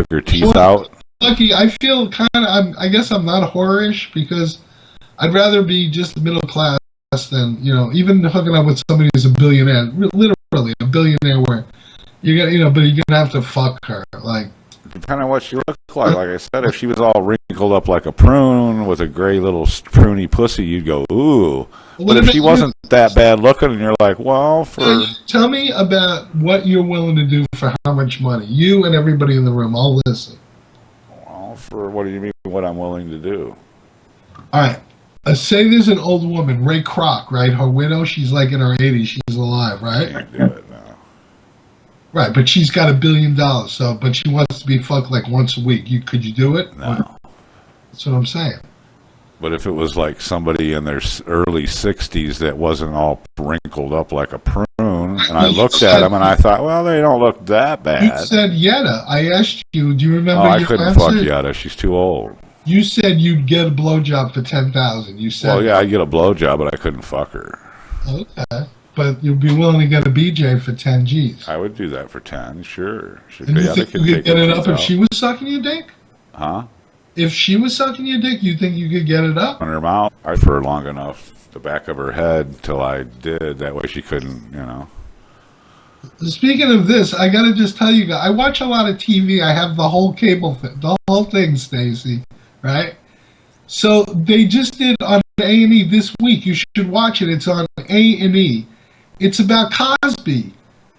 took her teeth out. Lucky, I feel kind of. I guess I'm not whorish because I'd rather be just middle class than even hooking up with somebody who's a billionaire, literally a billionaire. Where you're gonna, but you're gonna have to fuck her, like. Depending on what she looked like. Like I said, if she was all wrinkled up like a prune with a gray little pruny pussy, you'd go, ooh. But if she wasn't that bad looking, and you're like, well, for... Tell me about what you're willing to do for how much money. You and everybody in the room, I'll listen. Well, for what do you mean what I'm willing to do? All right. Say there's an old woman, Ray Kroc, right? Her widow, she's like in her 80s. She's alive, right? I can't do it, no. Right, but she's got $1 billion, but she wants to be fucked like once a week. Could you do it? No. That's what I'm saying. But if it was like somebody in their early 60s that wasn't all wrinkled up like a prune, and I looked at them and I thought, well, they don't look that bad. You said Yetta. I asked you, do you remember your I couldn't answer? fuck Yetta. She's too old. You said you'd get a blowjob for $10,000. You said. Well, yeah, I'd get a blowjob, but I couldn't fuck her. Okay. But you'd be willing to get a BJ for 10 G's. I would do that for 10, sure. And you think you could get it up if she was sucking your dick? Huh? If she was sucking your dick, you think you could get it up? On her mouth, I for her long enough, the back of her head, till I did. That way she couldn't, Speaking of this, I gotta just tell you guys, I watch a lot of TV. I have the whole cable thing, the whole thing, Stacy, right? So they just did on A&E this week. You should watch it. It's on A&E. It's about Cosby.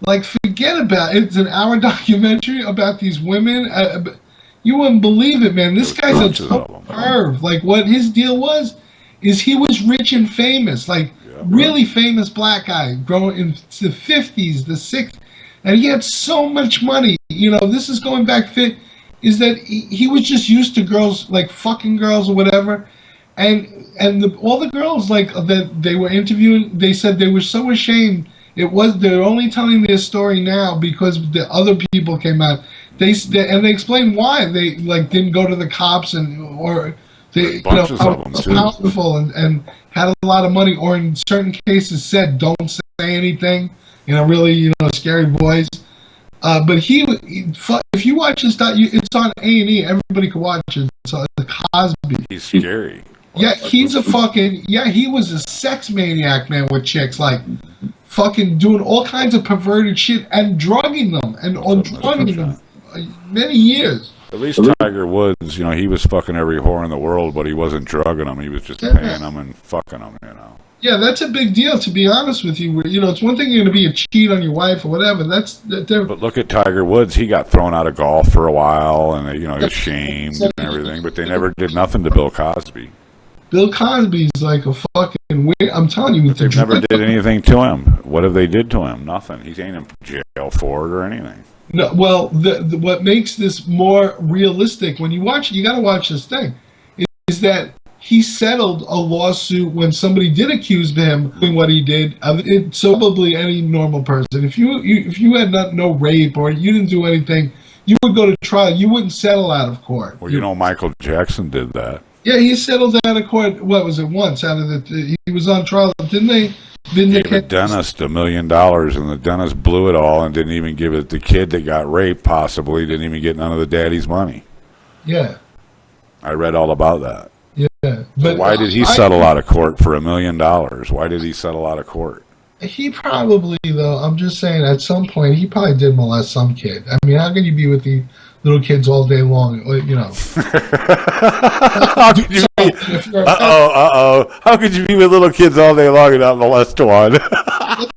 Like, forget about it. It's an hour documentary about these women. You wouldn't believe it, man. This guy's a total perv. Like, what his deal was, is he was rich and famous. Like, really famous black guy, growing in the 50s, the 60s. And he had so much money. This is going back is that he was just used to girls, like, fucking girls or whatever. And all the girls that they were interviewing, they said they were so ashamed. They're only telling their story now because the other people came out. They explained why they didn't go to the cops or they how powerful and had a lot of money, or in certain cases said don't say anything. Really scary voice. But if you watch this, it's on A&E. Everybody can watch it. It's Cosby. He's scary. Yeah, he's a fucking... Yeah, he was a sex maniac, man, with chicks. Like, fucking doing all kinds of perverted shit and drugging them. Drugging them many years. At least Tiger Woods, he was fucking every whore in the world, but he wasn't drugging them. He was just paying them and fucking them, Yeah, that's a big deal, to be honest with you. It's one thing you're going to be a cheat on your wife or whatever. But look at Tiger Woods. He got thrown out of golf for a while, and he was shamed and everything. But they never did nothing to Bill Cosby. Bill Cosby's like a fucking weird. I'm telling you, they never did anything to him. What have they did to him? Nothing. He ain't in jail for it or anything. No. Well, what makes this more realistic when you watch it, you got to watch this thing, is that he settled a lawsuit when somebody did accuse him of doing what he did. So probably any normal person, if you had no rape or you didn't do anything, you would go to trial. You wouldn't settle out of court. Well, Michael Jackson did that. Yeah, he settled out of court. What was it? Once out of the, he was on trial, didn't they? Gave the dentist $1 million, and the dentist blew it all and didn't even give it. The kid that got raped possibly didn't even get none of the daddy's money. Yeah, I read all about that. Yeah, but so why did he settle out of court for $1 million? Why did he settle out of court? He probably, though, I'm just saying, at some point, he probably did molest some kid. I mean, how can you be with the little kids all day long? How could you be? How could you be with little kids all day long and not molest one?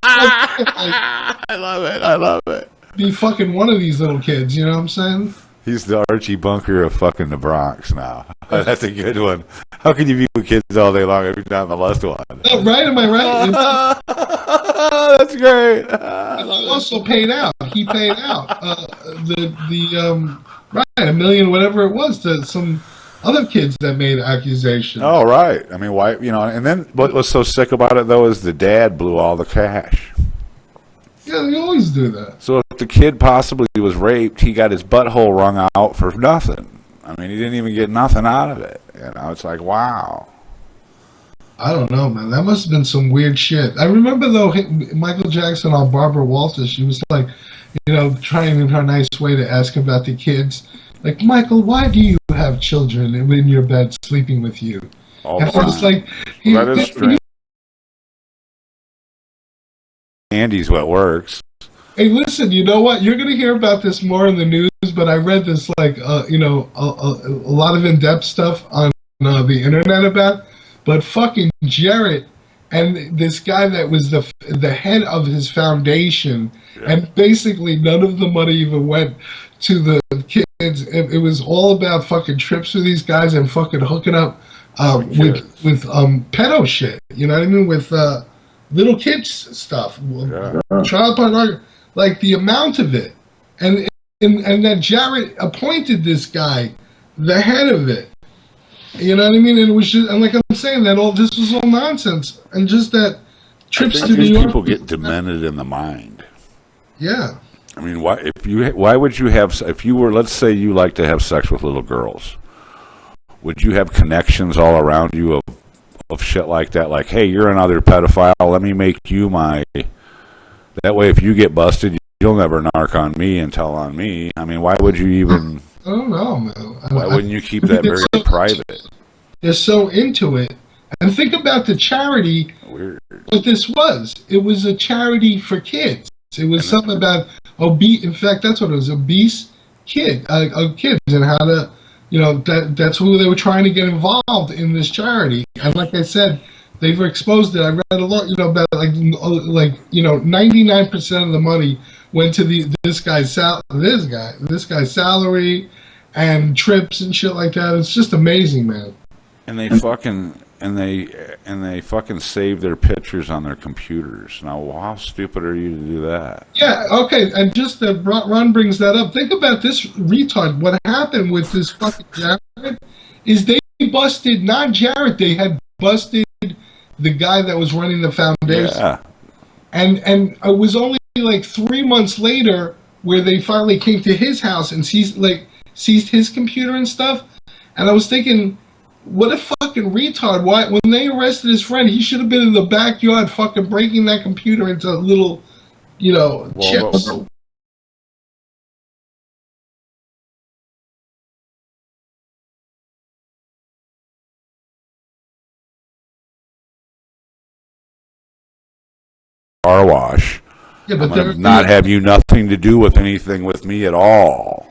I love it. Be fucking one of these little kids, you know what I'm saying? He's the Archie Bunker of fucking the Bronx now. That's a good one. How can you be with kids all day long if you're not molest one? Right? Am I right? That's great. He also paid out. He paid out right, $1 million, whatever it was, to some other kids that made accusations. Oh, right. I mean, why? And then what was so sick about it though is the dad blew all the cash. Yeah, they always do that. So if the kid possibly was raped, he got his butthole wrung out for nothing. I mean, he didn't even get nothing out of it. It's like, wow. I don't know, man. That must have been some weird shit. I remember, though, Michael Jackson on Barbara Walters, she was like, trying in her nice way to ask about the kids. Like, Michael, why do you have children in your bed sleeping with you? All And the I was time. like, That is strange. Andy's what works. hey, listen, you know what? You're going to hear about this more in the news, but I read this, like, a lot of in-depth stuff on the internet about. But fucking Jarrett and this guy that was the head of his foundation, and basically none of the money even went to the kids. It was all about fucking trips for these guys and fucking hooking up with pedo shit. You know what I mean? With little kids stuff, child pornography, like the amount of it, and that Jarrett appointed this guy, the head of it. You know what I mean? And it was just, and like I'm saying, that all this was all nonsense, and just that trips to New York. People get demented in the mind. Yeah. I mean, why would you have, if you were, let's say you like to have sex with little girls, would you have connections all around you of shit like that? Like, hey, you're another pedophile, let me make you my, that way if you get busted, you'll never narc on me and tell on me. I mean, why would you even, I don't know, man. Why wouldn't you keep that very private? They're so into it. And think about the charity. Weird. What this was. It was a charity for kids. It was something about obese. In fact, that's what it was. Obese kids and how to, that's who they were trying to get involved in this charity. And like I said, they've exposed it. I read a lot, about 99% of the money went to this guy's salary and trips and shit like that. It's just amazing, man. And they fucking save their pictures on their computers. Now, how stupid are you to do that? Yeah, okay, and just that Ron brings that up. Think about this retard. What happened with this fucking Jarrett is they busted not Jarrett. They had busted the guy that was running the foundation. Yeah. And it was only like 3 months later where they finally came to his house and seized his computer and stuff. And I was thinking, what a fucking retard. Why, when they arrested his friend, he should have been in the backyard fucking breaking that computer into little, chips. Car wash. Yeah, but they're not have you nothing to do with anything with me at all.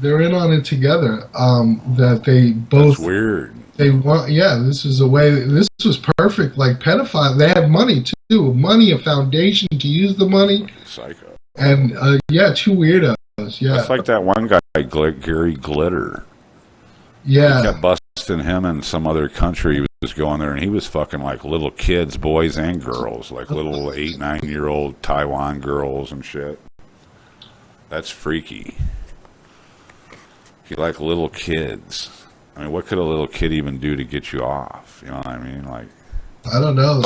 They're in on it together. That they both. That's weird. They want. Yeah, this is a way. This was perfect. Like pedophile. They had money too. Money, a foundation to use the money. Psycho. And two weirdos. Yeah. That's like that one guy, Gary Glitter. Yeah. They kept busting him in some other country. He was going there, and he was fucking like little kids, boys and girls, like little 8, 9-year-old Taiwan girls and shit. That's freaky. You like little kids. I mean, what could a little kid even do to get you off? You know what I mean? Like, I don't know.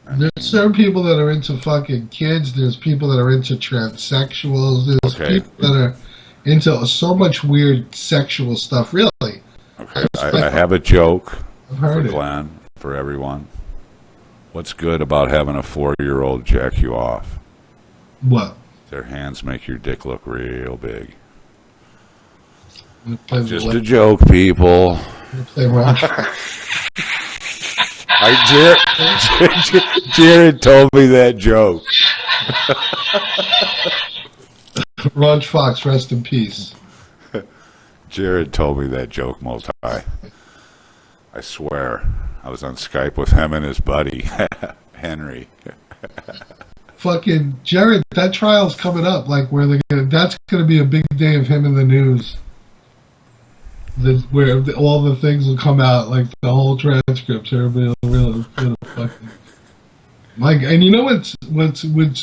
There's certain people that are into fucking kids. There's people that are into transsexuals. There's people that are into so much weird sexual stuff, really. Okay, I have a joke for it. Glenn, for everyone. What's good about having a 4-year-old jack you off? What? Their hands make your dick look real big. Just a joke, people. Jared told me that joke. Ron Fox, rest in peace. Jared told me that joke multi. I swear. I was on Skype with him and his buddy, Henry. Fucking Jared, that trial's coming up. Like, that's gonna be a big day of him in the news. Where all the things will come out, like the whole transcripts. Everybody will really fucking. Like, and you know what's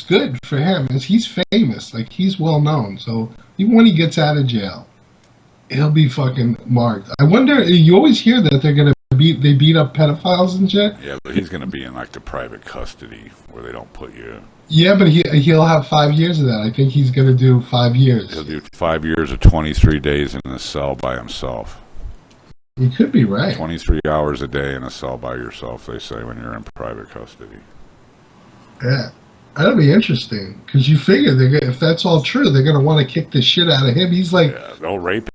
good for him is he's famous. Like, he's well known. So even when he gets out of jail, he'll be fucking marked. I wonder. You always hear that they beat up pedophiles and shit. Yeah, but he's gonna be in like the private custody where they don't put you. Yeah, but he'll have 5 years of that. I think he's gonna do 5 years. He'll do 5 years of 23 days in a cell by himself. You could be right. 23 hours a day in a cell by yourself, they say, when you're in private custody. Yeah. That'll be interesting because you figure if that's all true, they're gonna want to kick the shit out of him. He's like, Yeah, they'll rape